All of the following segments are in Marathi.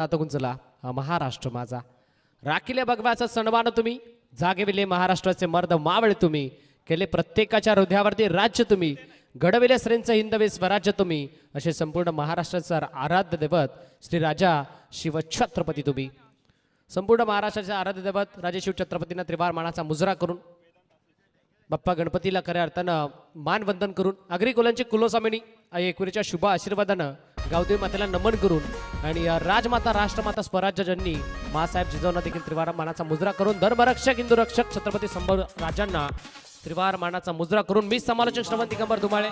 आता गुंजला महाराष्ट्र माझा राखिले भगवाचा सन्मान तुम्ही जागविले महाराष्ट्राचे मर्द मावळे तुम्ही केले प्रत्येकाच्या हृदयावरती राज्य तुम्ही घडविले श्रेंचं हिंदवे स्वराज्य तुम्ही असे संपूर्ण महाराष्ट्राचा आराध्य दैवत श्री राजा शिवछत्रपती तुम्ही संपूर्ण महाराष्ट्राचे आराध्य दैवत राजे शिवछत्रपतींना त्रिवार मानाचा मुजरा करून बाप्पा गणपतीला खऱ्या अर्थानं मानवंदन करून आगरी कुलांची कुलोसामिनी आई एकविरीच्या शुभ आशीर्वादानं गावदेवी मातेला नमन करून आणि राजमाता राष्ट्रमाता स्वराज्य जननी मासाहेब जिजाऊंना देखील त्रिवार मानाचा मुजरा करून धर्मरक्षक हिंदुरक्षक छत्रपती संभाजी राजांना त्रिवार मानाचा मुजरा करून मी समालोचक श्रवण दिगंबर धुमाळे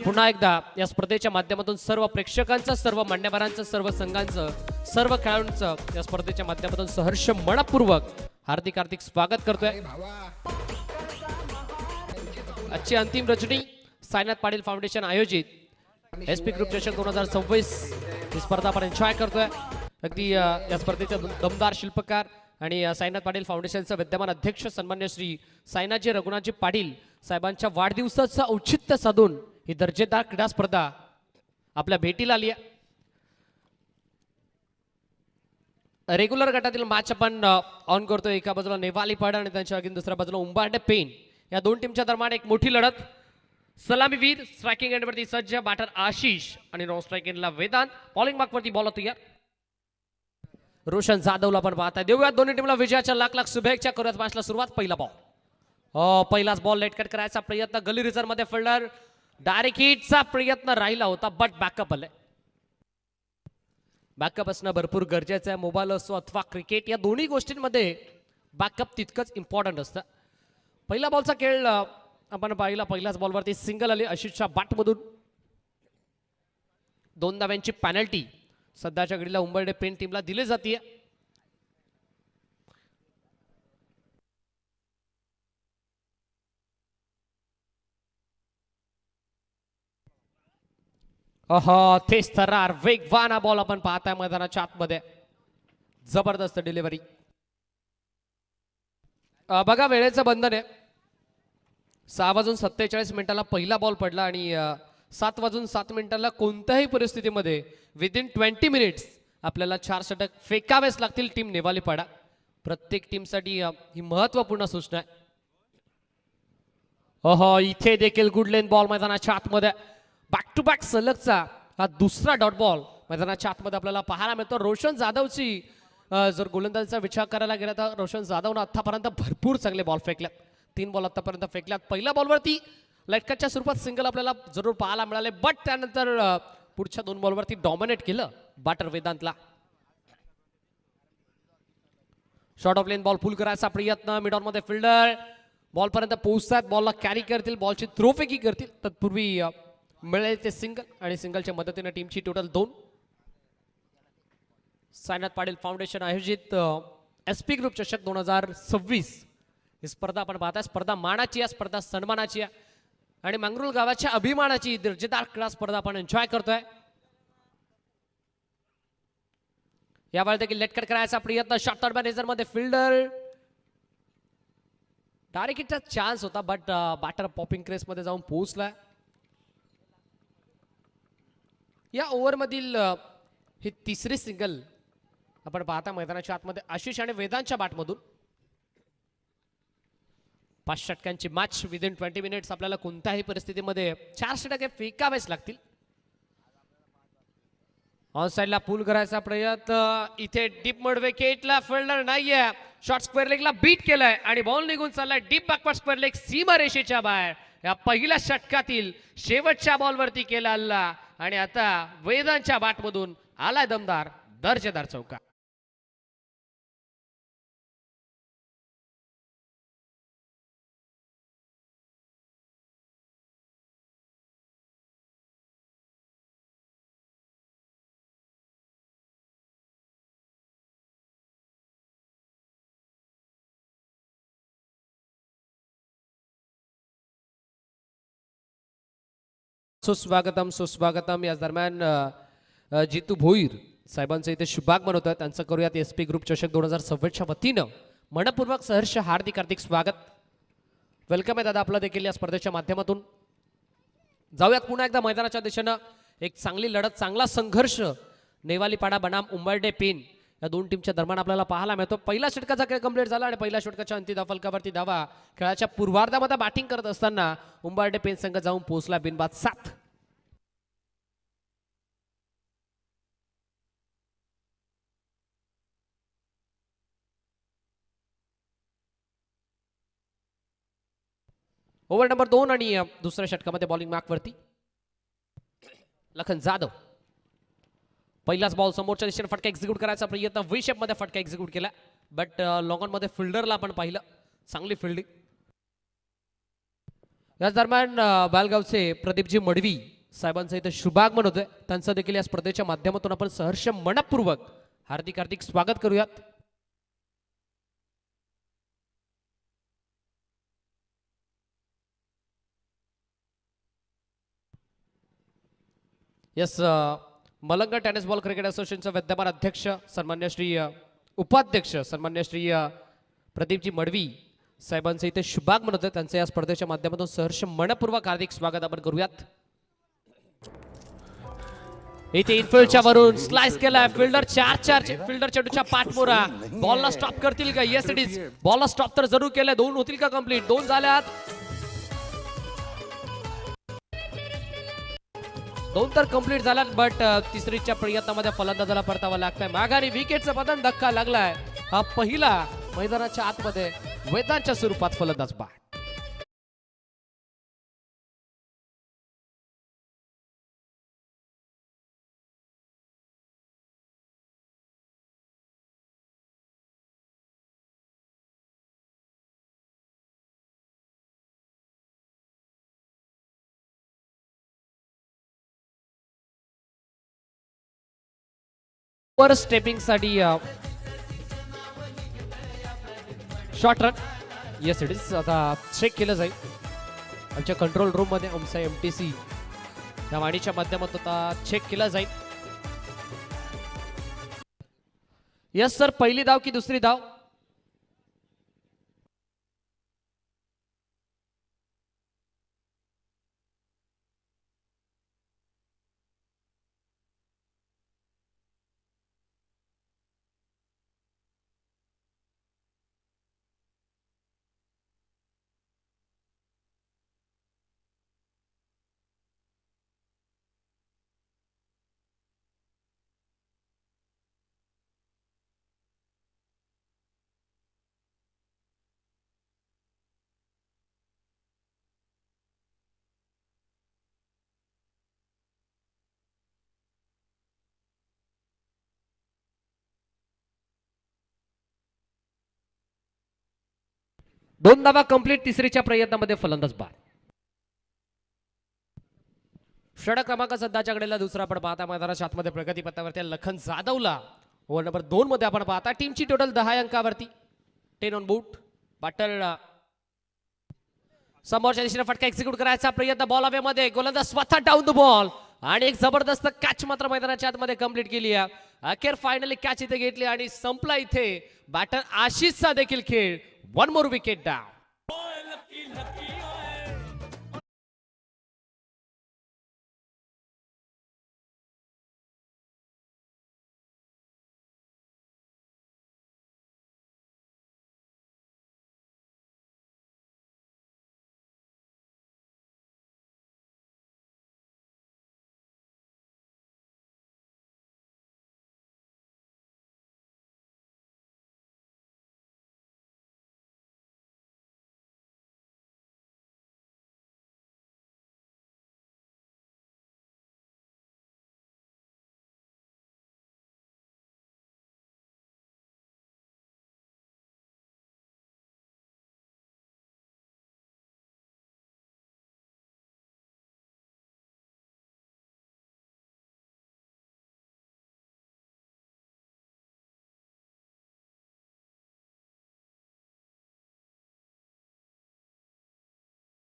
पुन्हा एकदा या स्पर्धेच्या माध्यमातून सर्व प्रेक्षकांचं सर्व मान्यवरांचं सर्व संघांचं सर्व खेळाडूंचं या स्पर्धेच्या माध्यमातून सहर्ष मनपूर्वक हार्दिक हार्दिक स्वागत करतोय। आजची अंतिम रचनी साईनाथ पाटील फाउंडेशन आयोजित एसपी ग्रुप चषक 2026 ही स्पर्धा आपण एन्जॉय करतोय। अगदी या स्पर्धेचे दमदार शिल्पकार आणि साईनाथ पाटील फाउंडेशनचे विद्यमान अध्यक्ष सन्मान्य श्री साईनाथजी रघुनाथजी पाटील साहेबांच्या वाढदिवसाचं औचित्य साधून ही दर्जेदार क्रीडा स्पर्धा आपल्या भेटीला आली आहे। रेग्युलर गटातील मॅच आपण ऑन करतोय। एका बाजूला नेवालीपाडा आणि त्यांच्या अगदी दुसऱ्या बाजूला उंबारडे पेन या दोन टीमच्या दरम्यान एक मोठी लढत। सलामीवीर स्ट्रायकिंग एंडवरती सज्ज बॅटर आशिष आणि नॉन स्ट्रायकिंगला वेदांत बॉलिंग मार्कवरती बॉल होतो यार रोशन जाधवला पण पाहताय। देऊयात दोन्ही टीमला विजयाच्या लाख लाख शुभेच्छा करूयात। मॅचला सुरुवात पहिला बॉल पहिलाच बॉल लेट कट करायचा प्रयत्न गली रिझर्व मध्ये फिल्डर डायरेक्ट हिटचा प्रयत्न राहिला होता बट बॅकअप आले। बॅकअप असणं भरपूर गरजेचं आहे। मोबाईल असो अथवा क्रिकेट या दोन्ही गोष्टींमध्ये बॅकअप तितकंच इम्पॉर्टंट असतं। पहिला बॉलचा खेळ आपण पाहिला पहिल्याच बॉलवरती सिंगल आली आशिषच्या बॅटमधून 2 धाव्यांची पेनल्टी सध्याच्या घडीला उंबरडे पेन टीमला दिली जाते। तेच थरार वेगवान बॉल आपण पाहताय मैदानाच्या आतमध्ये जबरदस्त डिलिव्हरी। बघा वेळेचं बंधन आहे। 6:47 पहिला बॉल पडला आणि 7:07 कोणत्याही परिस्थितीमध्ये विदिन 20 मिनिट्स आपल्याला 4 षटक फेकावेच लागतील। टीम नेवालीपाडा प्रत्येक टीमसाठी ही महत्त्वपूर्ण सूचना आहे। इथे देखील गुड लेन बॉल मैदानाच्या आतमध्ये बॅक टू बॅक सलगचा हा दुसरा डॉट बॉल मैदानाच्या आतमध्ये आपल्याला पाहायला मिळतो। रोशन जाधवची जर गोलंदाजीचा विचार करायला गेला तर रोशन जाधवनं आतापर्यंत भरपूर चांगले बॉल फेकल्यात। 3 बॉल आतापर्यंत फेकल्यात। पहिल्या बॉलवरती लटकटच्या स्वरूपात सिंगल आपल्याला जरूर पाहायला मिळाले बट त्यानंतर पुढच्या 2 बॉलवरती डॉमिनेट केलं बॅटर वेदांतला। Short of length ball pull करायचा प्रयत्न मिड ऑन मध्ये फिल्डर बॉल पर्यंत पोहोचतात बॉलला कॅरी करतील बॉलची थ्रोफेकी करतील तत्पूर्वी मिळेल ते सिंगल आणि सिंगलच्या मदतीने टीमची टोटल 2। साईनाथ पाटील फाउंडेशन आयोजित एसपी ग्रुप चषक 2026 ही स्पर्धा आपण पाहताय। स्पर्धा मानाची आहे स्पर्धा सन्मानाची आहे आणि मंगरुळ गावाच्या अभिमानाची दर्जेदार क्रीडा स्पर्धा आपण एन्जॉय करतोय। यावेळी देखील लेटकट करायचा प्रयत्न शॉर्ट ऑर्गनायझर मध्ये फिल्डर डायरेक्ट हिटचा चान्स होता बट बॅटर पॉपिंग क्रेस मध्ये जाऊन पोहोचलाय। या ओव्हर मधील ही तिसरी सिंगल आपण पाहता मैदानाच्या आतमध्ये आशिष आणि वेदांतच्या बॅटमधून 5 षटकांची मॅच विदिन 20 मिनिट्स आपल्याला कोणत्याही परिस्थितीमध्ये 4 षटके फेकावेच लागतील। ऑन साइडला पुल करायचा प्रयत्न इथे डीप मिड विकेटला फिल्डर नाहीये शॉर्ट स्क्वेअर लेगला बीट केलाय आणि बॉल निघून चाललाय डीप बॅकवर्ड स्क्वेअर लेग सीमा रेषेच्या बाहेर। या पहिल्या षटकातील शेवटच्या बॉलवरती केला हल्ला आणि आता वेदांतच्या बॅटमधून आलाय दमदार दर्जेदार चौका। सुस्वागतम सुस्वागतम। या दरम्यान जितू भोईर साहेबांचं इथे शुभागमन होतं त्यांचं करूयात एसपी ग्रुप चषक 2026च्या वतीनं मनपूर्वक सहर्ष हार्दिक हार्दिक स्वागत वेलकम आहे दादा आपलं देखील या स्पर्धेच्या माध्यमातून। जाऊयात पुन्हा एकदा मैदानाच्या दिशेनं एक चांगली लढत चांगला संघर्ष नेवालीपाडा बनाम उंबरडे पेन या दोन टीमच्या दरम्यान आपल्याला पाहायला मिळतो. पहिला षटकाचा खेळ कंप्लीट झाला आणि पहिल्या षटकाच्या अंतिम फलकावरती धावा खेळाच्या पूर्वार्धामध्ये बॅटिंग करत असताना उंबरडे पेन संघ जाऊन पोहोचला बिनबाद 7. ओव्हर नंबर 2 आणि दुसऱ्या षटकामध्ये बॉलिंग मार्कवरती लखन जाधव. पहिलाच बॉल समोरच्या दिशेने फटका एक्झिक्यूट करायचा प्रयत्न व्ही शेप मध्ये फटका एक्झिक्यूट केला बट लॉंग ऑन मध्ये फिल्डरला आपण पाहिलं चांगली फिल्डिंग. याच दरम्यान बालगावचे प्रदीपजी मडवी साहेबांचं इथं शुभागमन होतंय. त्यांचं देखील या स्पर्धेच्या माध्यमातून आपण सहर्ष मनपूर्वक हार्दिक हार्दिक स्वागत करूयात. यस मलंग टेनिस बॉल क्रिकेट असोसिएशनचे विद्यमान अध्यक्ष सन्मान्य श्री उपाध्यक्ष सन्मान्य श्री प्रदीपजी मडवी साहेबांचे इथे शुभागमन होते. त्यांचं या स्पर्धेच्या माध्यमातून सहर्ष मनपूर्वक हार्दिक स्वागत आपण करूयात. इथे इनफिल्डच्या वरून स्लाइस केला फिल्डर 4-4 फिल्डर चेंडूच्या पाठमोरा बॉलला स्टॉप करतील का? Yes it is. बॉलला स्टॉप तर जरूर केलं. 2 होतील का कंप्लीट? 2 झाल्यात. 2 तर कंप्लीट झाल्यात बट तिसरीच्या प्रयत्नामध्ये फलंदाजाला परतावा लागतंय. माघारी विकेटचा बदन धक्का लागलाय. हा पहिला मैदानाच्या आतमध्ये वेदांच्या स्वरूपात फलंदाज बाद. वर स्टेपिंग साठी short run. Yes it is. आता चेक केलं जाईल आमच्या कंट्रोल रूम मध्ये आमचा MTC या वाणीच्या माध्यमातून आता चेक केला जाईल. Yes sir. पहिली धाव की दुसरी धाव? दोन धावा कंप्लीट. तिसरीच्या प्रयत्नामध्ये फलंदाज बाद. षटक क्रमांक सध्याच्या घडीला दुसरा आपण पाहता मैदानाच्या आतमध्ये प्रगती पथावरती लखन जाधवला ओव्हर नंबर 2 मध्ये आपण पाहता. टीमची टोटल 10 अंकावरती 10 ऑन बूट. पाटल समोरच्या दिशेने फटका एक्झिक्यूट करायचा प्रयत्न बॉल हवेमध्ये. गोलंदाज स्वतः डाऊन द बॉल आणि एक जबरदस्त कॅच मात्र मैदानाच्या आतमध्ये कंप्लीट केली आहे. अखेर फायनली कॅच इथे घेतली आणि संपला इथे बॅटर आशिषचा देखील खेळ. 1 more wicket down.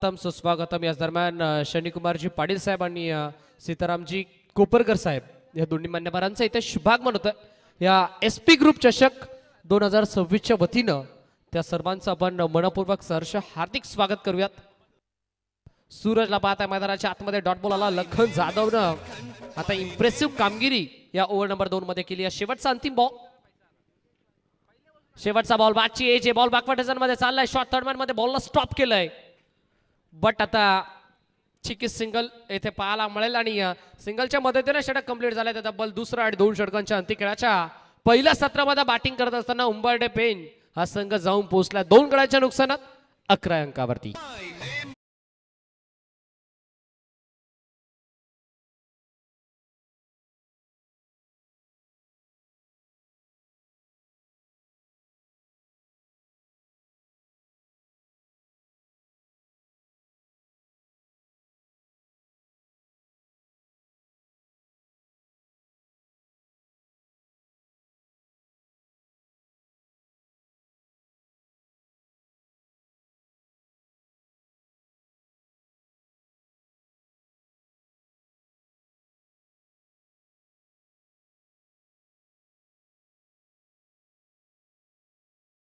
सुस्वागतम. याच दरम्यान शनिकुमारजी पाटील साहेब आणि सीतारामजी कोपरकर साहेब या दोन्ही मान्यवरांचं इथे शुभागमन होतं. या SP ग्रुप चषक 2026च्या वतीनं त्या सर्वांचं आपण मनपूर्वक सहर्ष हार्दिक स्वागत करूयात. सूरजला पाहता मैदानाच्या आतमध्ये डॉट बॉल आला. लखन जाधवनं आता इम्प्रेसिव्ह कामगिरी या ओव्हर नंबर 2 मध्ये केली आहे शेवटचा अंतिम बॉल. शेवटचा बॉल बाची एज बॉल बॅकवर्ड मध्ये चाललाय. शॉर्ट थर्ड मॅन मध्ये बॉलला स्टॉप केलंय. बट आता चिकी सिंगल येथे पाहायला मिळेल आणि सिंगलच्या मदतीने षटक कंप्लीट झाले. तर तब्बल दुसरा आणि 2 षटकांच्या अंतिम खेळाच्या पहिल्या सत्रामध्ये बॅटिंग करत असताना उंबरडे पेन हा संघ जाऊन पोहोचला 2 गड्यांच्या नुकसानात 11 अंकावरती.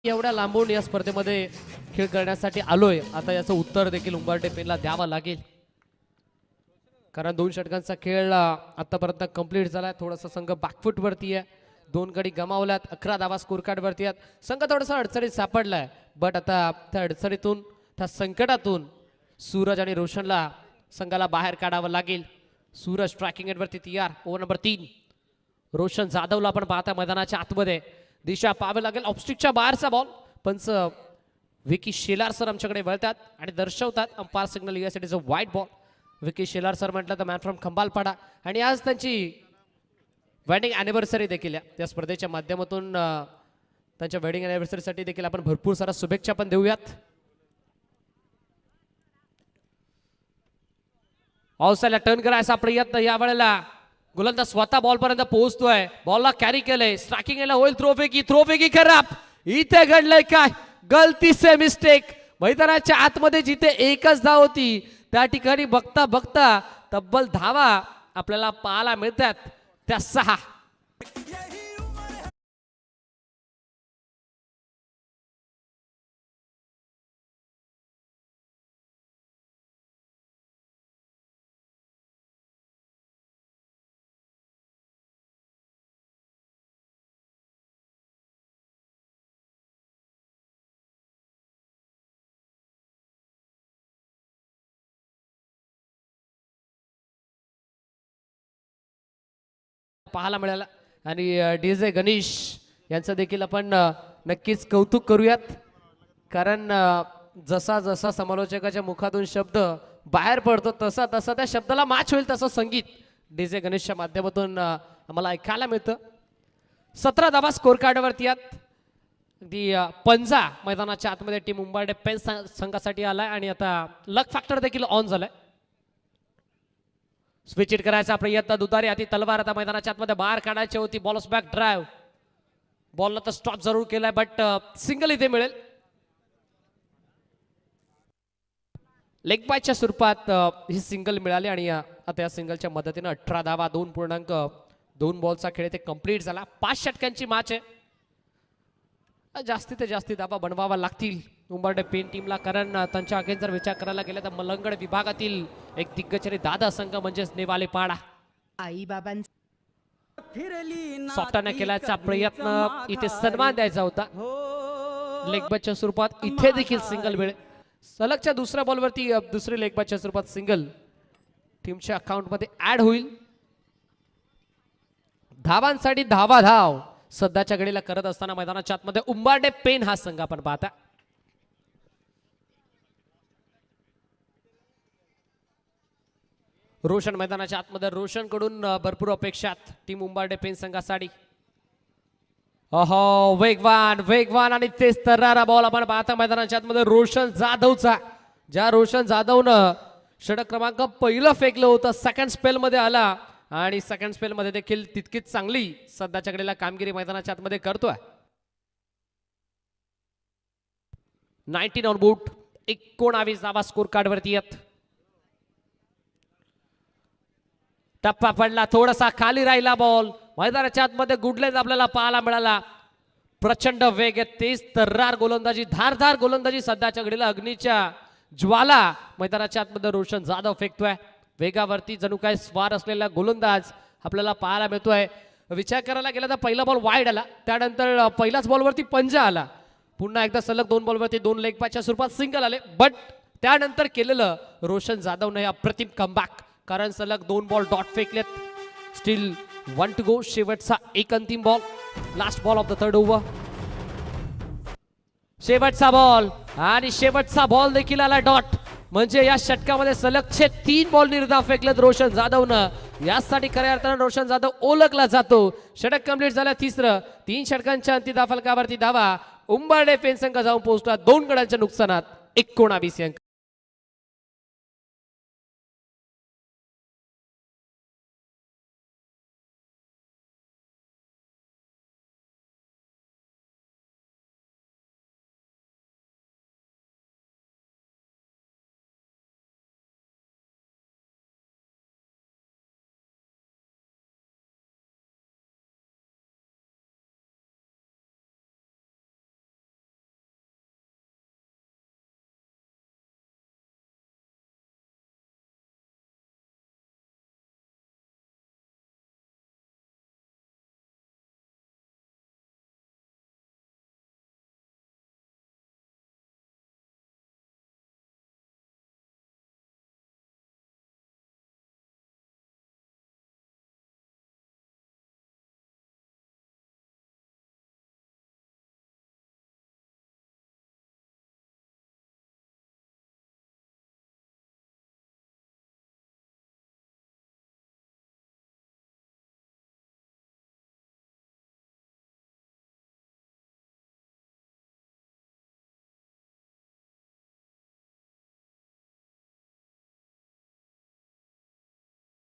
एवढ्या लांबून या स्पर्धेमध्ये खेळ करण्यासाठी आलोय. आता याचं उत्तर देखील उंबरडे पेनला द्यावं लागेल, कारण 2 षटकांचा खेळ आतापर्यंत कंप्लीट झालाय. थोडासा संघ बॅकफुट वरती आहे. 2 गडी गमावल्यात. 11 धावा स्कोर कार्ड वरती आहेत. संघ थोडासा अडचणीत सापडलाय. बट आता त्या अडचणीतून त्या संकटातून सूरज आणि रोशनला संघाला बाहेर काढावं लागेल. सूरज स्ट्रायकिंग एंड वरती तयार. Over number 3. रोशन जाधवला आपण पाहता मैदानाच्या आतमध्ये दिशा पाहावी लागेल. ऑफस्टिकच्या बाहेरचा बॉल. पंच विकी शेलार सर आमच्याकडे वळतात आणि दर्शवतात अंपायर सिग्नल यासाठी जो white ball. Vicky Shelar sir म्हटलं तर मॅन फ्रॉम खंबालपाडा आणि आज त्यांची वेडिंग अॅनिव्हर्सरी देखील आहे. त्या स्पर्धेच्या माध्यमातून त्यांच्या वेडिंग अॅनिव्हर्सरीसाठी देखील आपण भरपूर सारा शुभेच्छा पण देऊयात. ऑलसाईडला टर्न करायचा प्रयत्न या वेळेला गोलंदाज स्वतः बॉल पर्यंत पोहोचतोय. बॉलला कॅरी केलंय. स्ट्रायकिंग याला होईल. थ्रोफेकी खराब. इथे घडलंय काय? गलती से मिस्टेक. मैदानाच्या आतमध्ये जिथे एकच धाव होती त्या ठिकाणी बघता बघता तब्बल धावा आपल्याला पाहायला मिळतात त्या 6. पाहायला मिळाला आणि डीजे गणेश यांचं देखील आपण नक्कीच कौतुक करूयात, कारण जसा जसा समालोचकाच्या मुखातून शब्द बाहेर पडतो तसा तसा त्या शब्दाला मॅच होईल तसं संगीत डीजे गणेशच्या माध्यमातून आम्हाला ऐकायला मिळतं. 17 धावा स्कोर कार्डवरती आहेत. अगदी पंजा मैदानाच्या आतमध्ये टीम उंबरडे पेन संघासाठी आलाय आणि आता लक फॅक्टर देखील ऑन झालाय. स्विच इट करायचा प्रयत्न. दुधारी हाती तलवार. आता मैदानाच्या आतमध्ये बाहेर काढायची होती. Bolus back drive. बॉलला तर स्टॉप जरूर केलाय बट सिंगल इथे मिळेल. लेग बायच्या स्वरूपात ही सिंगल मिळाली आणि आता या सिंगलच्या मदतीने 18 धावा 2.2 बॉलचा खेळ इथे कंप्लीट झाला. 5 षटकांची मॅच आहे. जास्तीत जास्ती धावा बनवावा लागतील उंबरडे पेन टीमला, कारण त्यांच्या अगेन जर विचार करायला गेला तर मलंगड विभागातील एक दिग्गज दादा संघ म्हणजेच नेवाले पाडा आई बाबां सॉफ्टने केल्याचा प्रयत्न. इथे सन्मान द्यायचा होता लेग बॅचच्या स्वरूपात. इथे देखील सिंगल मिळेल. सलगच्या दुसऱ्या बॉलवरती दुसरी लेग बॅचच्या स्वरूपात सिंगल टीमच्या अकाउंट मध्ये ऍड होईल. धावांसाठी धाव सध्याच्या घडीला करत असताना मैदानाच्या आतमध्ये उंबरडे पेन हा संघ आपण पाहता. रोशन मैदानाच्या आतमध्ये. रोशन कडून भरपूर अपेक्षात टीम उंबरडे पेन संघासाठी. अहो वेगवान आणि तेच तर्रारा बॉल आपण पाहता मैदानाच्या आतमध्ये रोशन जाधवचा. ज्या रोशन जाधवनं षटक क्रमांक पहिलं फेकलं होतं सेकंड स्पेल मध्ये आला आणि सेकंड स्पेल मध्ये देखील तितकीच चांगली सध्याच्या घडीला कामगिरी मैदानाच्या आतमध्ये करतोय. 19 ऑन बोर्ड. 19 धावा स्कोर कार्ड वरती आहेत. टप्पा पडला. थोडासा खाली राहिला बॉल. मैदानाच्या आतमध्ये गुडलेज आपल्याला पाहायला मिळाला. प्रचंड वेग आहे. तेज तर्रार गोलंदाजी, धारदार गोलंदाजी सध्याच्या घडीला अग्नीच्या ज्वाला मैदानाच्या आतमध्ये रोशन जाधव फेकतोय. वेगावरती जणू काय स्वार असलेला गोलंदाज आपल्याला पाहायला मिळतोय. विचार करायला गेला तर पहिला बॉल वाईड आला, त्यानंतर पहिल्याच बॉलवरती पंजा आला, पुन्हा एकदा सलग 2 बॉलवरती 2 लेग पासच्या स्वरूपात सिंगल आले. बट त्यानंतर केलेलं रोशन जाधवने अप्रतिम कमबॅक, कारण सलग 2 बॉल डॉट फेकलेत. Still 1 to go. शेवटचा एक अंतिम बॉल, last ball of the third over. शेवटचा बॉल आणि शेवटचा बॉल देखील आला डॉट. म्हणजे या षटकामध्ये सलगचे 3 बॉल निर्धाव फेकलेत रोशन जाधवनं. यासाठी खऱ्या अर्थानं रोशन जाधव ओळखला जातो. षटक कंप्लीट झालं तिसरं. 3 षटकांच्या अंतिम फलकावरती धावा उंबरडे पेन संघ जाऊन पोहोचला 2 गड्यांच्या नुकसानात 19 अंक.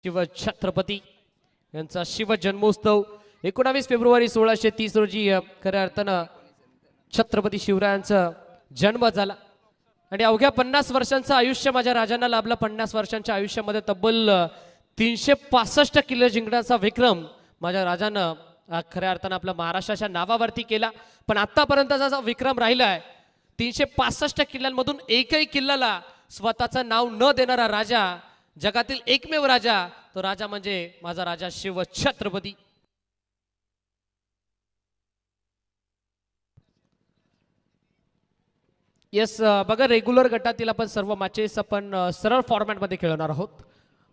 शिव छत्रपती यांचा शिव जन्मोत्सव 19 फेब्रुवारी 1630 रोजी खऱ्या अर्थानं छत्रपती शिवरायांचा जन्म झाला. आणि अवघ्या 50 वर्षांचं आयुष्य माझ्या राजांना लाभलं. 50 वर्षांच्या आयुष्यामध्ये तब्बल 365 किल्ले जिंकण्याचा विक्रम माझ्या राजानं खऱ्या अर्थानं आपल्या महाराष्ट्राच्या नावावरती केला. पण आतापर्यंतचा जो विक्रम राहिला आहे 365 किल्ल्यांमधून एकही किल्ल्याला स्वतःचं नाव न देणारा राजा, जगातील एकमेव राजा, तो राजा म्हणजे माझा राजा शिव छत्रपती. येस, बघा रेग्युलर गटातील आपण सर्व मॅचेस आपण सरळ फॉर्मॅटमध्ये खेळणार आहोत.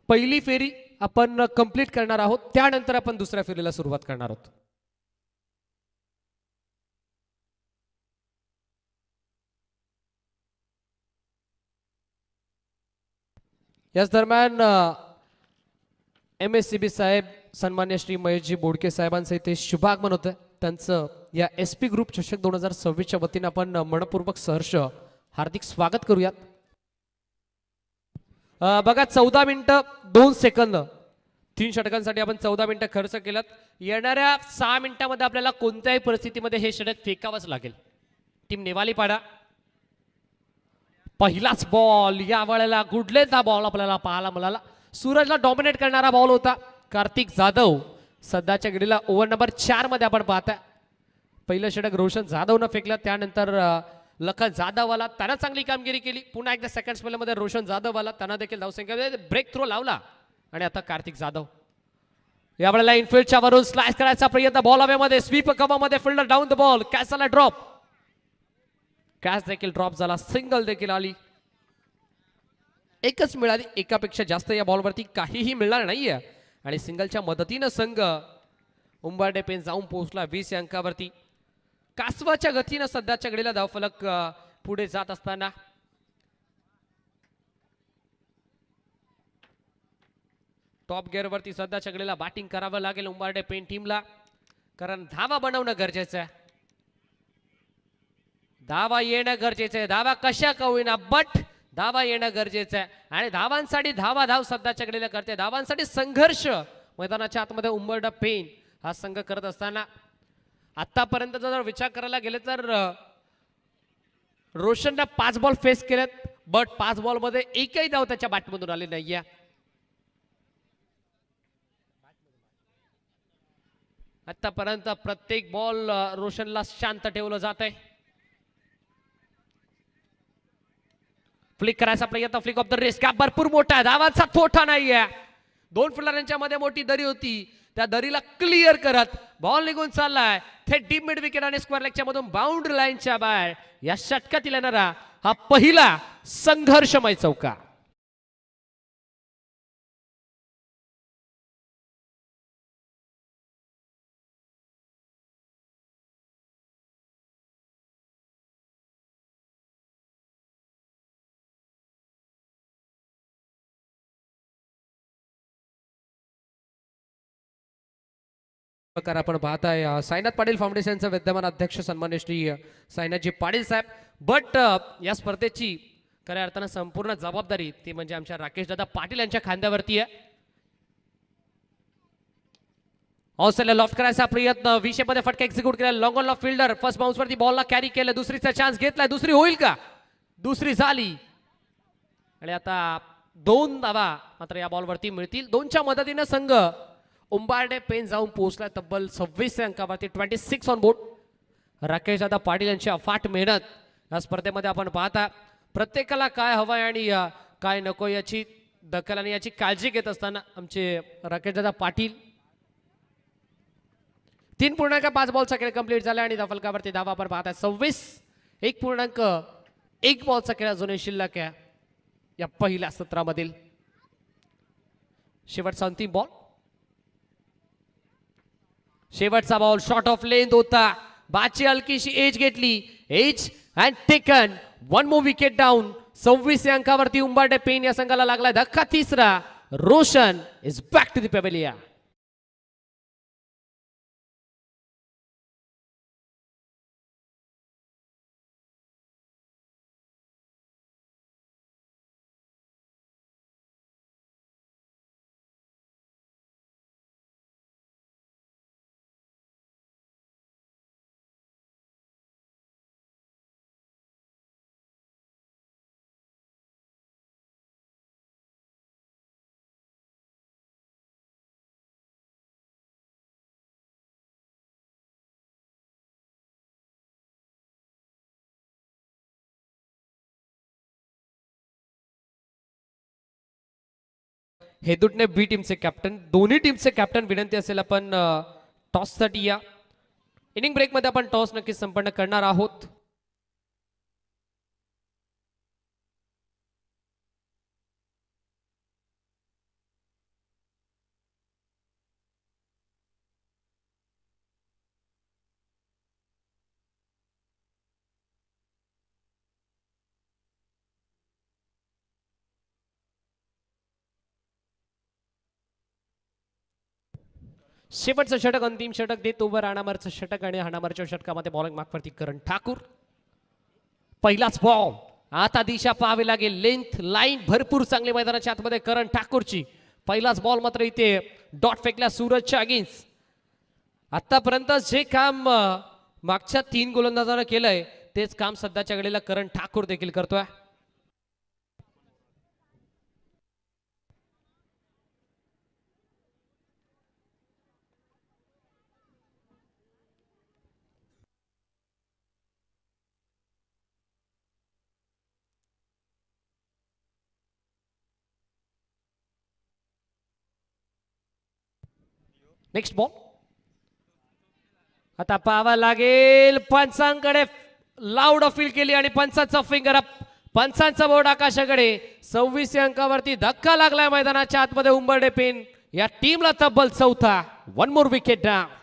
पहिली फेरी आपण कंप्लीट करणार आहोत, त्यानंतर आपण दुसऱ्या फेरीला सुरुवात करणार आहोत. याच दरम्यान MSCB साहेब सन्मान्य श्री महेशजी बोडके साहेबांचं इथे शुभागमन होतं. त्यांचं या SP ग्रुप चषक 2026च्या वतीने आपण मनपूर्वक सहर्ष हार्दिक स्वागत करूयात. बघा 14 मिनिटं 2 सेकंद 3 षटकांसाठी आपण 14 मिनिटं खर्च केलात. येणाऱ्या 6 मिनिटांमध्ये आपल्याला कोणत्याही परिस्थितीमध्ये हे षटक फेकावंच लागेल. टीम नेवाली पाडा. पहिलाच बॉल या वेळेला गुडलेचा बॉल आपल्याला पाहायला मिळाला. सूरजला डॉमिनेट करणारा बॉल होता. कार्तिक जाधव सध्याच्या घडीला ओव्हर नंबर 4 मध्ये आपण पाहताय. पहिलं षटक रोशन जाधवनं फेकलं, त्यानंतर लखन जाधव आला, त्यानं चांगली कामगिरी केली. पुन्हा एकदा सेकंड स्पेलमध्ये रोशन जाधव आला, त्यानं देखील धावसंख्या ब्रेक थ्रो लावला. आणि आता कार्तिक जाधव यावेळेला इनफिल्डच्या वरून स्लाइस करायचा प्रयत्न, बॉल हवेमध्ये, स्वीप कव्हरमध्ये, fielder down the ball, catch झाला ड्रॉप, कॅच देखील ड्रॉप झाला, सिंगल देखील आली. एकच मिळाली, एकापेक्षा जास्त या बॉलवरती काहीही मिळणार नाहीये. आणि सिंगलच्या मदतीनं संघ उंबरडे पेन जाऊन पोहोचला 20 अंकावरती. कासवाच्या गतीनं सध्याच्या घडीला धावफलक पुढे जात असताना टॉप गिअरवरती सध्याच्या घडीला बॅटिंग करावं लागेल उंबरडे पेन टीमला, कारण धावा बनवणं गरजेचं आहे. धावा येणं गरजेचं आहे. धावा कशा का होईना बट धावा येणं गरजेचं आहे. आणि धावांसाठी धाव सध्याच्या घडीला करते. धावांसाठी संघर्ष मैदानाच्या आतमध्ये उंबरडा पेन हा संघ करत असताना आतापर्यंत जर विचार करायला गेले तर रोशनने 5 बॉल फेस केलेत, बट 5 बॉल मध्ये एकही धाव त्याच्या बॅटमधून आली नाहीये. आतापर्यंत प्रत्येक बॉल रोशनला शांत ठेवलं जात आहे. फ्लिक करायचा प्रयत्न, flick off the race, gap भरपूर मोठा आहे, धावांचा तोटा नाहीये. 2 फिल्डरांच्या मध्ये मोठी दरी होती. त्या दरीला क्लिअर करत बॉल निघून चाललाय थेट डीप मिड विकेट आणि स्क्वेअर लेगच्या मधून बाउंड्री लाईनच्या बाहेर. या षटकातील येणारा हा पहिला संघर्षमय चौका. प्रकार आपण पाहताय साईनाथ पाटील फाउंडेशनचे विद्यमान अध्यक्ष सन्मान्य श्री साईनाथजी पाटील साहेब. बट या स्पर्धेची खऱ्या अर्थानं संपूर्ण जबाबदारी ती म्हणजे आमच्या राकेश दादा पाटील यांच्या खांद्यावरती आहे. ऑस्ट्रेलिया लॉफ्ट करायचा प्रयत्न विषयमध्ये फटका एक्झिक्यूट केला. Long on off fielder first bounce वरती बॉलला कॅरी केलं. दुसरीचा चान्स घेतलाय. दुसरी होईल का? दुसरी झाली आणि आता 2 धावा मात्र या बॉलवरती मिळतील. 2च्या मदतीने संघ उंबारडे पेन जाऊन पोहोचला तब्बल 26 अंकावरती 26 ऑन बोर्ड. राकेश दादा पाटील यांची अफाट मेहनत या स्पर्धेमध्ये आपण पाहता. प्रत्येकाला काय हवंय आणि काय नको याची दखल आणि याची काळजी घेत असताना आमचे राकेश दादा पाटील 3.5 बॉलचा खेळ कंप्लीट झाला आणि फलकावरती धावा आपण पाहता 26. 1.1 बॉलचा खेळ अजूनही शिल्लक आहे या पहिल्या सत्रामधील. शेवटचा अंतिम बॉल. शेवटचा बॉल शॉर्ट ऑफ लेंथ होता. बाची हलकीशी एज घेतली. Edge and taken 1 more wicket down. 26 अंकावरती उंबारडे पेन या संघाला लागला धक्का. तिसरा. Roshan is back to the pavilion. हेदुटने बी टीमचे कॅप्टन. दोन्ही टीमचे कॅप्टन विनंती असेल आपण टॉससाठी या. इनिंग ब्रेकमध्ये आपण टॉस नक्कीच संपन्न करणार आहोत. शेवटचं षटक अंतिम षटक देत ओव्हर हाणामारचं षटक आणि हाणामारच्या षटकामध्ये बॉलिंग मागवरती करण ठाकूर. पहिलाच बॉल. आता दिशा पाहावी लागेल. लेंथ लाईन भरपूर चांगली मैदानाच्या आतमध्ये करण ठाकूरची. पहिलाच बॉल मात्र इथे डॉट फेकला सूरजच्या अगेन्स्ट. आतापर्यंत जे काम मागच्या 3 गोलंदाजांना केलंय तेच काम सध्याच्या घडीला करण ठाकूर देखील करतोय. Next ball. आता पाहावा लागेल. पंचांकडे लाऊड अपील केली आणि पंचांचा फिंगर अप. पंचांचा बोर्ड आकाशाकडे. 26 अंकावरती धक्का लागलाय मैदानाच्या आतमध्ये उंबरडे पेन या टीमला तब्बल 4था. 1 मोर विकेट डाऊन.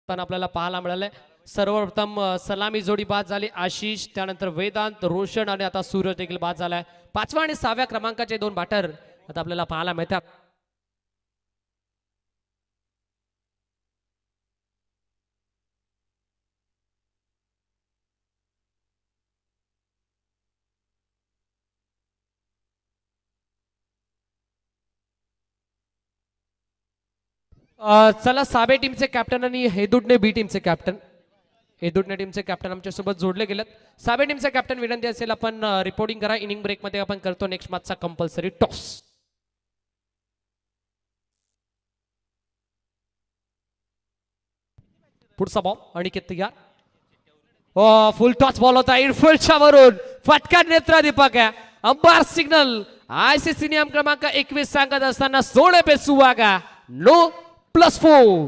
पण आपल्याला पाहायला मिळालंय सर्वप्रथम सलामी जोडी बाद झाली. आशिष, त्यानंतर वेदांत, रोशन आणि आता सूरज देखील बाद झालाय. 5व्या आणि 6व्या क्रमांकाचे 2 बॅटर आता आपल्याला पाहायला मिळतात. चला साबे टीमचे कॅप्टन आणि हेदुडणे बी टीमचे कॅप्टन. हेदुडणे टीमचे कॅप्टन आमच्या सोबत जोडले गेलेत. साबे टीमचे कॅप्टन विनंती असेल आपण रिपोर्टिंग करा. इनिंग ब्रेक मध्ये आपण करतो नेक्स्ट मॅचचा कंपल्सरी टॉस. पुढचा बॉल अनिकेत तयार. फुल टॉच बॉल होता इनफिल्डच्या वरून फटका नेत्रादीपक आहे. अंपायर सिग्नल आयसीसी नियम क्रमांक 21 सांगत असताना सोडे पे सुवागा नो +4.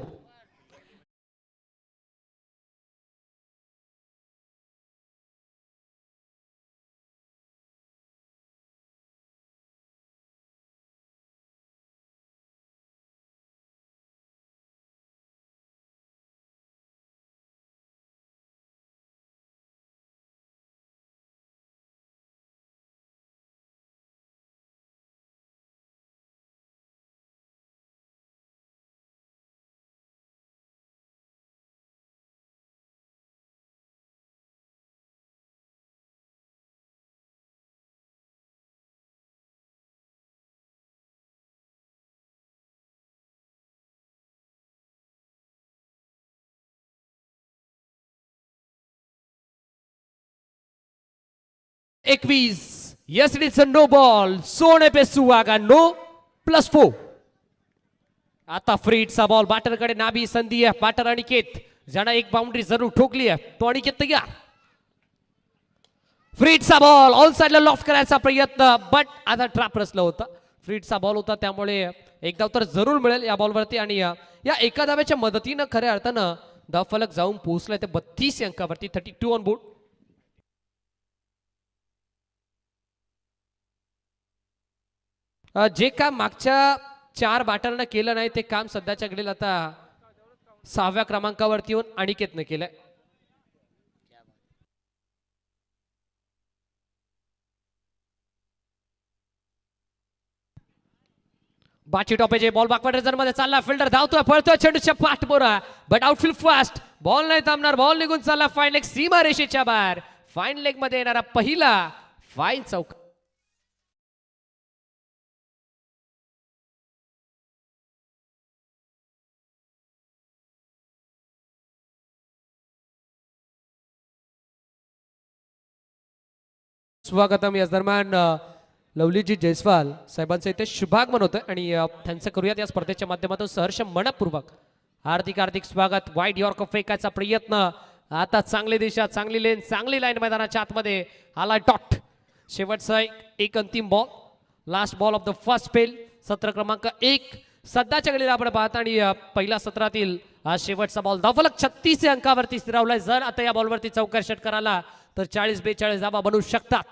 एकवीस. Yes it's a no ball. सोने पे सुवागा नो +4. आता फ्रीडचा बॉल बॅटरकडे नाभी संधी आहे. बॅटर अनिकेत ज्यानं एक बाउंड्री जरूर ठोकली आहे तो अनिकेत तयार. फ्रीडचा बॉल ऑन साइडला लॉफ्ट करायचा प्रयत्न बट आता ट्रॅप रचलं होतं. फ्रीडचा बॉल होता त्यामुळे एक धाव तर जरूर मिळेल या बॉलवरती आणि या एका धाव्याच्या मदतीनं खऱ्या अर्थानं धावफलक जाऊन पोहोचलाय ते 32 अंकावरती. 32 ऑन बोर्ड. जे काम मागच्या 4 बॅटरनं केलं नाही ते काम सध्याच्या घडीला आता 6व्या क्रमांकावरती येऊन अनिकेतनं केलंय. बाची टॉपेचे बॉल बॅकवर्ड रिझन मध्ये चालला. फिल्डर धावतोय पळतोय चेंडूच्या पाठबोरा बट आउटफील्ड फास्ट. बॉल नाही थांबणार. बॉल निघून चालला फाईन लेग सीमा रेषेच्या बाहेर. फाईन लेग मध्ये येणारा पहिला फाईन चौक. स्वागतम. या दरम्यान लवलीजी जयस्वाल साहेबांचं इथे शुभागमन होतं आणि त्यांचं करूयात या स्पर्धेच्या माध्यमातून सहर्ष मनपूर्वक हार्दिक हार्दिक स्वागत. वाईड यॉर्क फेकायचा प्रयत्न. आता चांगली दिशा चांगली लेन चांगली लाईन मैदानाच्या आतमध्ये आला डॉट. शेवटचा एक अंतिम बॉल. Last ball of the first spell. सत्र क्रमांक 1 सध्याच्या घडीला आपण पाहता आणि पहिल्या सत्रातील हा शेवटचा बॉल. धावफलक 36 अंकावरती स्थिरावलाय. जर आता या बॉलवरती चौकार षटकार आला तर 40-42 धावा बनवू शकतात.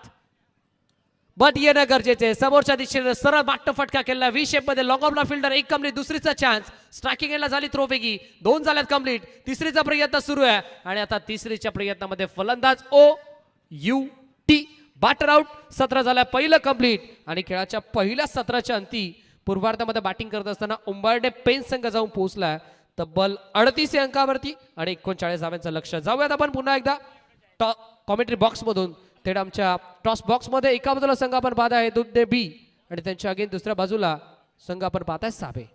बट येणं गरजेचे. समोरच्या दिशेने सरळ बाट्ट फटका केला व्ही शेप मध्ये. लॉंग ऑफला फिल्डर एक कंप्लीट. दुसरीचा चान्स. स्ट्रायकिंग एंडला झाली थ्रोवेगी. 2 झाल्यात कंप्लीट. तिसरीचा प्रयत्न सुरू आहे आणि आता तिसरीच्या प्रयत्नामध्ये फलंदाज OUT बॅटर आउट. 17 झाल्या. पहिलं कंप्लीट आणि खेळाच्या पहिल्या सत्राच्या अंती पूर्वार्धामध्ये बॅटिंग करत असताना उंबार्डे पेन संघ जाऊन पोहोचला तब्बल 38 अंकावरती आणि 39 धाव्यांचं लक्ष. जाऊयात आपण पुन्हा एकदा कॉमेंट्री बॉक्स मधून थेट आमच्या टॉस बॉक्स मध्ये. एका बाजूला संघ आपण पाहत आहे दुधने बी आणि त्यांच्या अगेन दुसऱ्या बाजूला संघ आपण पाहत आहे साबे.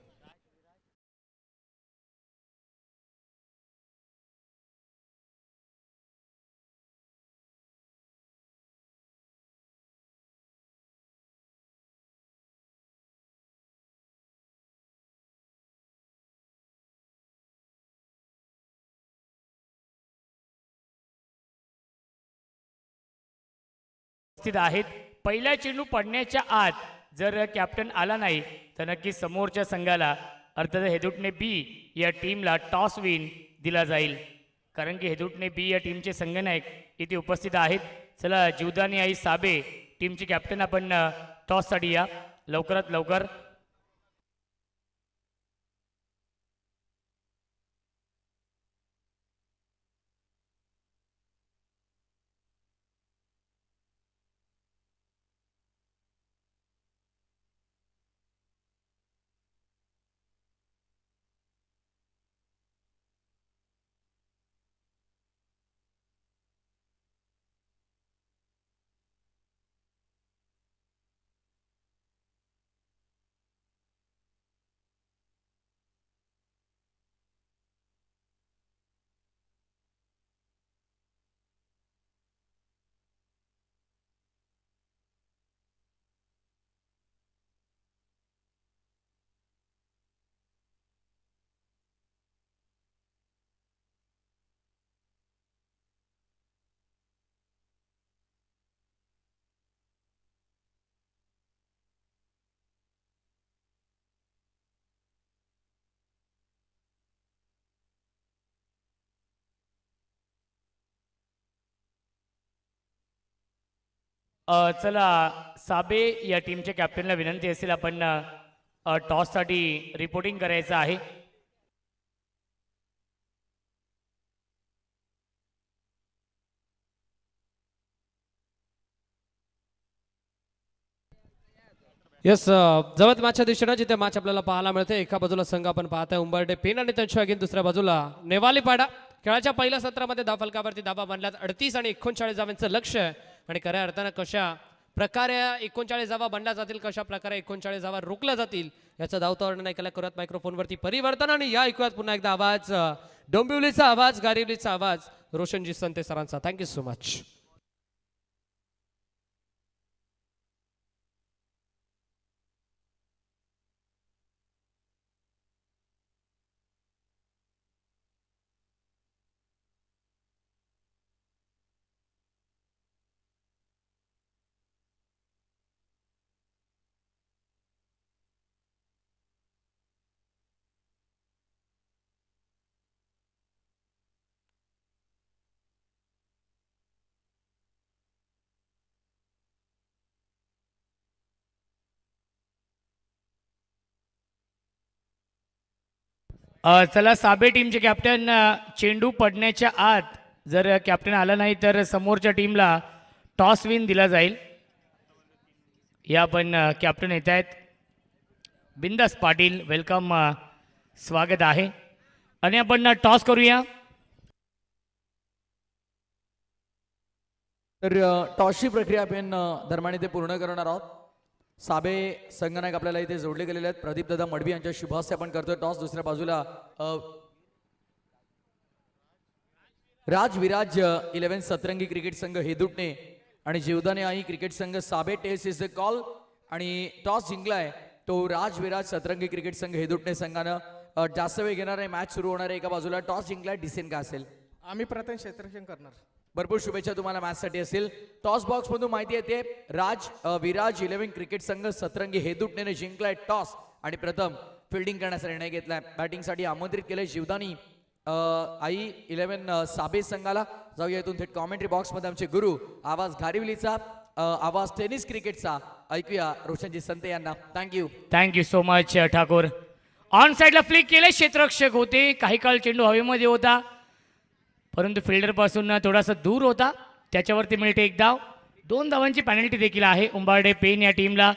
स्थित आहेत. पहिला चेंडू पडण्याच्या आत जर कॅप्टन आला नाही तर नक्की समोरच्या संघाला अर्थात हेदुटणे बी या टीमला टॉस विन दिला जाईल. कारण की हेदुटणे बी या टीमचे संघनायक इथे उपस्थित आहेत. चला जीवदानी आई साबे टीमचे कॅप्टन आपण टॉससाठी या लवकरात लवकर. चला साबे या टीमच्या कॅप्टनला विनंती असेल आपण टॉससाठी रिपोर्टिंग करायचं आहे. येस जवळ मॅचच्या दिशेनं जिथे मॅच आपल्याला पाहायला मिळते. एका बाजूला संघ आपण पाहतोय उंबरडे पेन आणि त्यांच्या अगेन दुसऱ्या बाजूला नेवाली पाडा. खेळाच्या पहिल्या सत्रामध्ये धावफलकावरती धाबा बनल्यात 38 आणि 39 धावांचं लक्ष्य आहे. आणि खऱ्या अर्थानं कशा प्रकारे 39 धावा बनल्या जातील, कशा प्रकारे 39 धावा रोखल्या जातील याचा धावता वर्णन ऐकायला करूयात मायक्रोफोनवरती परिवर्तन. आणि या ऐकूयात पुन्हा एकदा आवाज डोंबिवलीचा आवाज, गारिवलीचा आवाज रोशनजी संते सरांचा. Thank you so much. चला साबे टीमचे कॅप्टन चेंडू पडण्याच्या आत जर कॅप्टन आला नाही तर समोरच्या टीमला टॉस विन दिला जाईल. या पण कॅप्टन येत आहेत बिंदास पाटील, वेलकम, स्वागत आहे. आणि आपण टॉस करूया. तर टॉसची प्रक्रिया आपण दरम्यान इथे पूर्ण करणार आहोत. साबे संघनायक आपल्याला इथे जोडले गेलेले आहेत. प्रदीप दादा मडवी यांच्या शुभास्ते आपण करतोय. टॉस दुसऱ्या बाजूला राजविराज 11 सतरंगी क्रिकेट संघ हेदुटणे आणि जीवदाने आई क्रिकेट संघ साबे. टेस्ट इज द कॉल आणि टॉस जिंकलाय तो राजविराज सतरंगी क्रिकेट संघ हेदुटणे संघानं. जास्त वेळ घेणार आहे, मॅच सुरू होणार आहे. एका बाजूला टॉस जिंकलाय, डिसिजन काय असेल? आम्ही प्रथम क्षेत्ररक्षण करणार. भरपूर शुभेच्छा तुम्हाला मॅचसाठी असेल. टॉस बॉक्स मधून माहिती येते विराज 11 क्रिकेट संघ सतरंगी हेदुटणे जिंकलाय टॉस आणि प्रथम फिल्डिंग करण्याचा निर्णय घेतलाय. बॅटिंगसाठी आमंत्रित केलंय जीवदानी आई 11 साबे संघाला. जाऊया इथून थेट कॉमेंट्री बॉक्स मध्ये आमचे गुरु आवाज घारिवलीचा, आवाज टेनिस क्रिकेटचा ऐकूया रोशनजी संते यांना. Thank you so much Thakur. On साईडला फ्लिक केले, क्षेत्ररक्षक होते. काही काळ चेंडू हवेमध्ये होता परंतु फिल्डर पासून थोडासा दूर होता. त्याच्यावरती मिळते एक धाव. 2 धावांची पेनल्टी देखील आहे उंबारडे पेन या टीमला,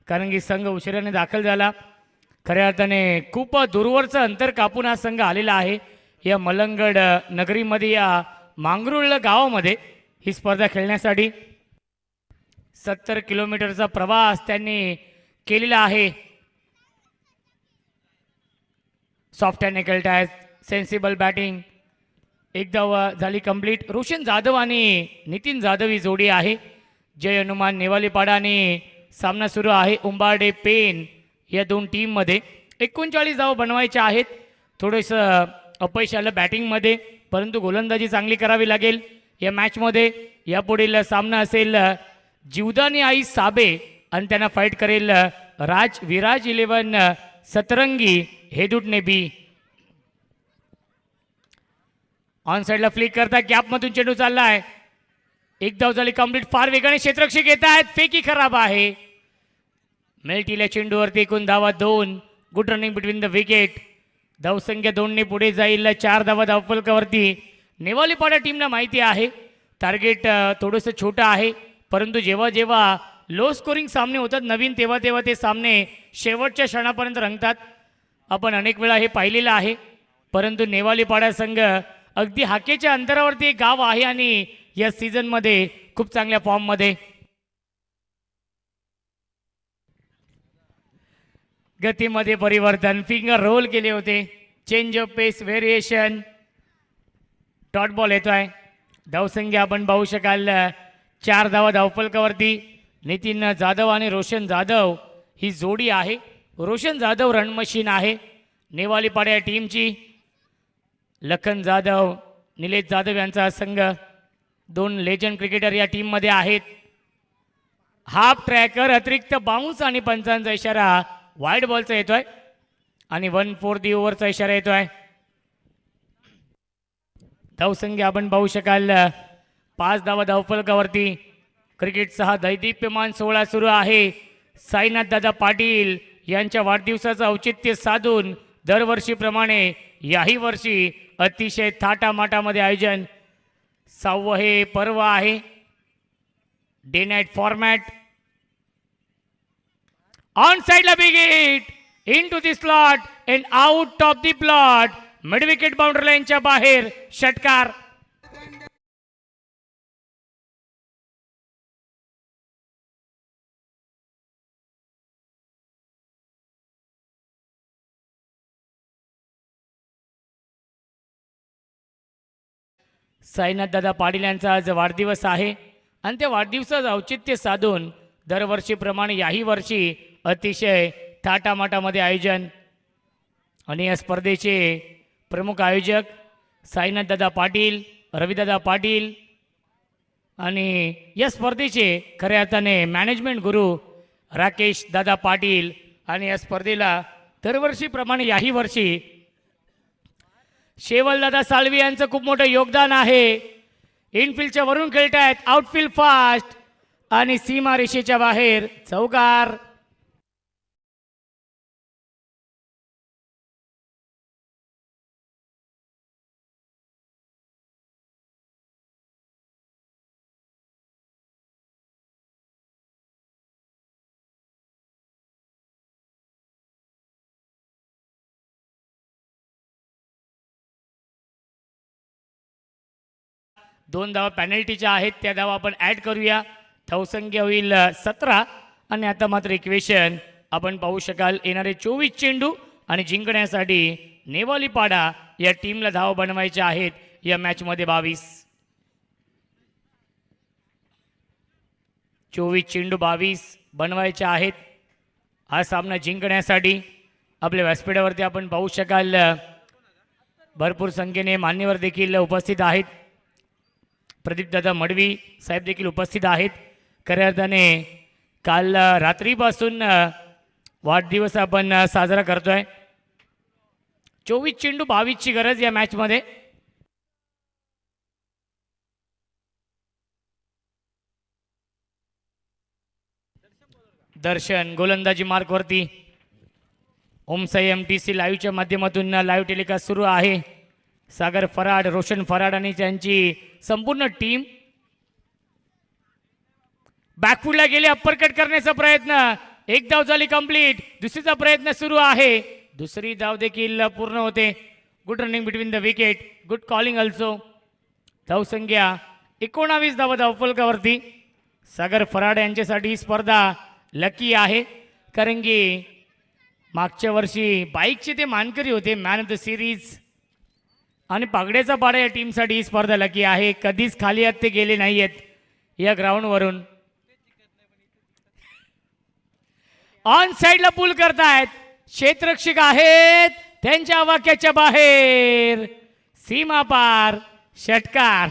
कारण की संघ उशिराने दाखल झाला. खऱ्या अर्थाने खूप दूरवरचं अंतर कापून हा संघ आलेला आहे. या मलंगड नगरीमध्ये, या मांगरुळ गावामध्ये ही स्पर्धा खेळण्यासाठी 70 किलोमीटरचा प्रवास त्यांनी केलेला आहे. सॉफ्ट अँड निकल टायर, सेन्सिबल बॅटिंग. एक धाव झाली कंप्लीट. रोशन जाधव आणि नितीन जाधव ही जोडी आहे. जय हनुमान नेवालीपाडा आणि सामना सुरू आहे उंबारडे पेन या 2 टीममध्ये. 39 धाव बनवायच्या आहेत. थोडंसं अपयश आलं बॅटिंगमध्ये परंतु गोलंदाजी चांगली करावी लागेल या मॅचमध्ये. यापुढील सामना असेल जीवदानी आई साबे आणि त्यांना फाईट करेल विराज 11 सतरंगी हेदुटणे बी. ऑन साईडला फ्लिक करता गॅपमधून चेंडू चाललाय. एक धाव झाली कंप्लीट. फार वेगाने क्षेत्ररक्षक येत आहेत. फेकी खराब आहे. मेल्टीला चेंडूवरती एकूण धावा 2. Good running between the wicket. धावसंख्या 2 ने पुढे जाईल. 4 धावा धावफलकावरती. नेवालीपाडा टीमला माहिती आहे टार्गेट थोडंसं छोटं आहे परंतु जेव्हा जेव्हा लो स्कोरिंग सामने होतात नवीन तेव्हा तेव्हा ते सामने शेवटच्या क्षणापर्यंत रंगतात. आपण अनेक वेळा हे पाहिलेलं आहे. परंतु नेवालीपाडा संघ अगदी हाकेच्या अंतरावरती एक गाव आहे आणि या सीझनमध्ये खूप चांगल्या फॉर्ममध्ये. गतीमध्ये परिवर्तन, फिंगर रोल केले होते. Change of pace, variation. Dot ball येतोय. धावसंख्या आपण पाहू शकाल 4 धावा धावफलकावरती. नितीन जाधव आणि रोशन जाधव ही जोडी आहे. रोशन जाधव रन मशीन आहे नेवालीपाडा या टीमची. लखन जाधव, निलेश जाधव यांचा संघ 2 लेजंड क्रिकेटर या टीममध्ये आहेत. हाफ ट्रॅकर, अतिरिक्त बाउन्स आणि पंचांचा इशारा वाईड बॉलचा येतोय आणि 1/4 ओव्हरचा इशारा येतोय. धावसंख्या आपण पाहू शकाल 5 धावा धावफलकावरती. क्रिकेटचा हा दैदिप्यमान सोहळा सुरू आहे. साईनाथ दादा पाटील यांच्या वाढदिवसाचं औचित्य साधून दरवर्षीप्रमाणे याही वर्षी अतिशय थाटामाटामध्ये आयोजन. 6वं हे पर्व आहे. Day night format. ऑन साइडला big hit into the slot and out of the plot. Mid wicket boundary लाईनच्या बाहेर षटकार. साईनाथ दादा पाटील यांचा आज वाढदिवस आहे आणि त्या वाढदिवसाचं औचित्य साधून दरवर्षीप्रमाणे याही वर्षी अतिशय थाटामाटामध्ये आयोजन. आणि या स्पर्धेचे प्रमुख आयोजक साईनाथ दादा पाटील, रविदादा पाटील आणि या स्पर्धेचे खऱ्या अर्थाने मॅनेजमेंट गुरु राकेश दादा पाटील. आणि या स्पर्धेला दरवर्षीप्रमाणे याही वर्षी शेवलदादा साळवी यांचं खूप मोठं योगदान आहे. इनफिल्डच्या वरून खेळतायत. आउटफिल्ड फास्ट आणि सीमा रेषेच्या बाहेर चौकार. दोन धावा पॅनल्टीच्या आहेत. त्या धावा आपण ॲड करूया. धावसंख्या होईल 17. आणि आता मात्र इक्वेशन आपण पाहू शकाल. येणारे 24 चेंडू आणि जिंकण्यासाठी नेवालीपाडा या टीमला धावा बनवायच्या आहेत. या मॅचमध्ये 22. 24 चेंडू 22 बनवायचे आहेत. हा सामना जिंकण्यासाठी आपल्या व्यासपीठावरती आपण पाहू शकाल भरपूर संख्येने मान्यवर देखील उपस्थित आहेत. प्रदीपदादा मडवी साहेब देखील उपस्थित आहेत. खऱ्या अर्थाने काल रात्रीपासून वाढदिवस आपण साजरा करतोय. 24 चेंडू 22ची गरज या मॅचमध्ये. दर्शन गोलंदाजी मार्कवरती. ओमसाई MTC लाईव्हच्या माध्यमातून लाईव्ह टेलिकास्ट सुरू आहे. सागर फराड, रोशन फराड आणि त्यांची संपूर्ण टीम बॅकफुटला गेले. अप्परकट करण्याचा प्रयत्न. एक धाव झाली कंप्लीट. दुसरीचा प्रयत्न सुरू आहे. दुसरी धाव देखील पूर्ण होते. Good running between the wicket. Good calling also. धावसंख्या 19 धावा धावफलकावरती. सागर फराड यांच्यासाठी ही स्पर्धा लकी आहे कारण की मागच्या वर्षी बाईकचे ते मानकरी होते, मॅन ऑफ द सिरीज. आणि पागड्याचा पाडा या टीमसाठी ही स्पर्धा लकी आहे. कधीच खाली हात ते गेले नाही आहेत या ग्राउंडवरून. ऑन साइडला पूल करतायत. क्षेत्ररक्षक आहेत त्यांच्या वाक्याच्या बाहेर. सीमा पार षटकार.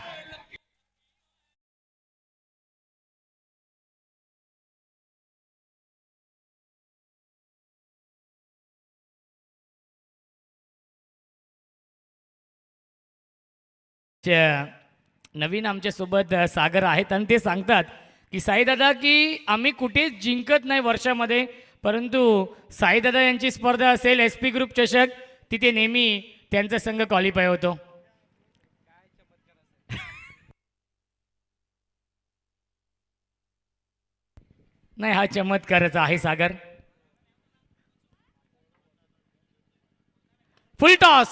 नवीन आमच्यासोबत सागर आहेत आणि ते सांगतात की साईदादा की आम्ही कुठेच जिंकत नाही वर्षामध्ये, परंतु साईदादा यांची स्पर्धा असेल SP ग्रुप चषक, तिथे नेहमी त्यांचा संघ क्वालिफाय होतो. नाही, हा चमत्कारच आहे सागर. फुल टॉस.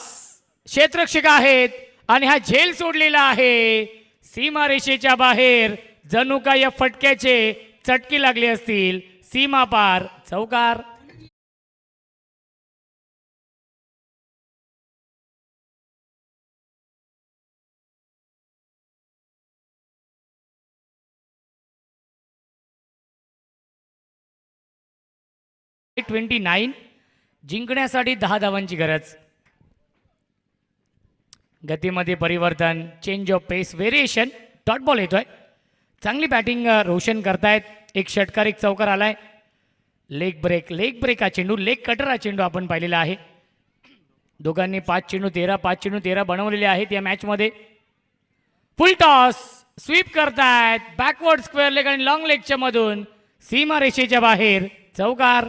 क्षेत्ररक्षक आहेत आणि हा झेल सोडलेला आहे सीमा रेषेच्या बाहेर. जणू का या फटक्याचे चटके लागले असतील. सीमा पार चौकार. $29 जिंकण्यासाठी 10 धावांची गरज. गतीमध्ये परिवर्तन. Change of pace variation. Dot ball येतोय. चांगली बॅटिंग रोशन करतायत. एक षटकार एक चौकार आलाय. लेग ब्रेक हा चेंडू, लेग कटर हा चेंडू आपण पाहिलेला आहे. दोघांनी 5 चेंडू 13 बनवलेले आहेत या मॅचमध्ये. फुल टॉस. स्वीप करतायत बॅकवर्ड स्क्वेअर लेग आणि लॉंग लेगच्या मधून सीमा रेषेच्या बाहेर चौकार.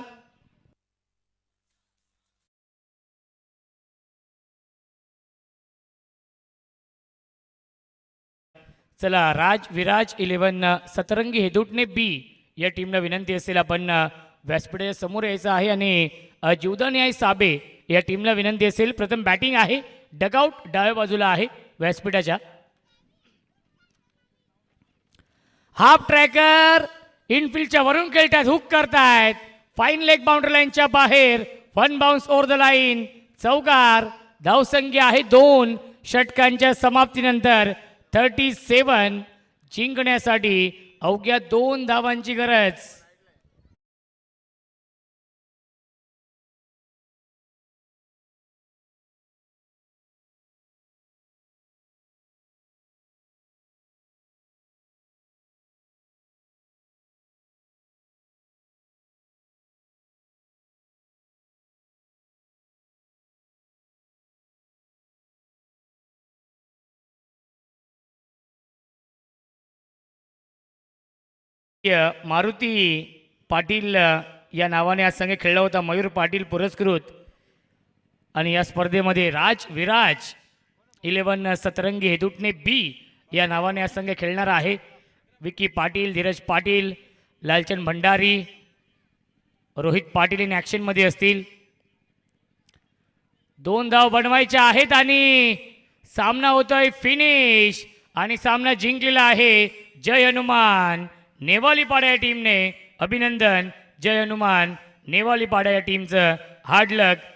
चला राज विराज 11 सतरंगी हेदुटणे बी या टीमला विनंती असेल आपण व्यासपीठाच्या समोर यायचं आहे आणि जीवदान साबे या टीमला विनंती असेल. प्रथम बॅटिंग आहे, डगआउट डाव्या बाजूला आहे व्यासपीठाच्या. हाफ ट्रॅकर इनफिल्डच्या वरून खेळतात, हुक करतायत फाईन लेग बाउंड्री लाईनच्या बाहेर. 1 बाउन्स ओव्हर द लाईन चौकार. धावसंख्या आहे 2 षटकांच्या समाप्तीनंतर 37. जिंकण्यासाठी अवघ्या 2 धावांची गरज. मारुती पाटील या नावाने आज संघ खेळला होता. मयूर पाटील पुरस्कृत. आणि या स्पर्धेमध्ये राज विराज 11 सतरंगी हेदुटणे बी या नावाने आज संघ खेळणार आहे. विकी पाटील, धीरज पाटील, लालचंद भंडारी, रोहित पाटील इन ॲक्शनमध्ये असतील. 2 धाव बनवायच्या आहेत आणि सामना होतोय फिनिश. आणि सामना जिंकलेला आहे जय हनुमान नेवालीपाडा या टीमने. अभिनंदन जय हनुमान नेवालीपाडा या टीमचं. हार्ड लक